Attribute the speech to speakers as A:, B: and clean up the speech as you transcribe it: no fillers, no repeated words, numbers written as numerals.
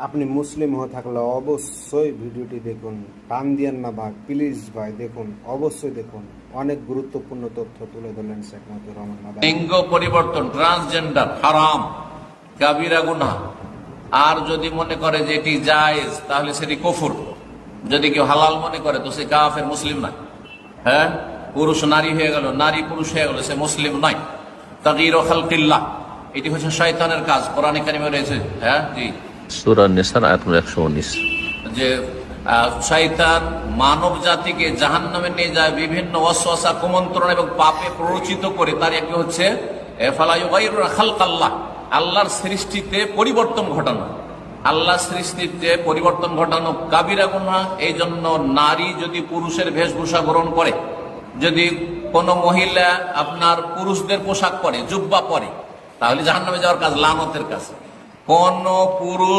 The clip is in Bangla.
A: আপনি মুসলিম হয়ে থাকলে অবশ্যই ভিডিওটি দেখুন, টান দিয়েন না ভাই, প্লিজ ভাই দেখুন, অবশ্যই দেখুন। অনেক গুরুত্বপূর্ণ তথ্য তুলে ধরলেন শেখ মতিউর রহমান মাদানী।
B: লিঙ্গ পরিবর্তন, ট্রান্সজেন্ডার হারাম, কাবিরা গুনাহ। আর যদি মনে করে যে এটি জায়েজ, তাহলে সেটি কুফর। যদি কেউ হালাল মনে করে তো সে কাফের, মুসলিম নয়। হ্যাঁ, পুরুষ নারী হয়ে গেল, নারী পুরুষ হয়ে গেল, সে মুসলিম নয়। তাগয়ীর খালকিল্লাহ, এটি হচ্ছে শয়তানের কাজ, কোরআনে কারিমে রয়েছে। হ্যাঁ জি,
C: সূরা নিসার আয়াত 119।
B: যে শয়তান মানব জাতিকে জাহান্নামে নিয়ে যায় বিভিন্ন ওয়াসওয়াসা, কুমন্ত্রণা এবং পাপে প্ররোচিত করে। তার একটি হচ্ছে ফালা ইউগাইরুনা খালকাল্লাহ, আল্লাহর সৃষ্টিতে পরিবর্তন ঘটানো। আল্লাহ সৃষ্টিতে পরিবর্তন ঘটানো কাবিরা গুনাহ। এই জন্য নারী যদি পুরুষের বেশভূষা গ্রহণ করে, যদি কোনো মহিলা আপনার পুরুষদের পোশাক পরে, জুব্বা পরে, তাহলে জাহান্নামে যাওয়ার কাজ, লানতের কাজ। কোন পুরুষ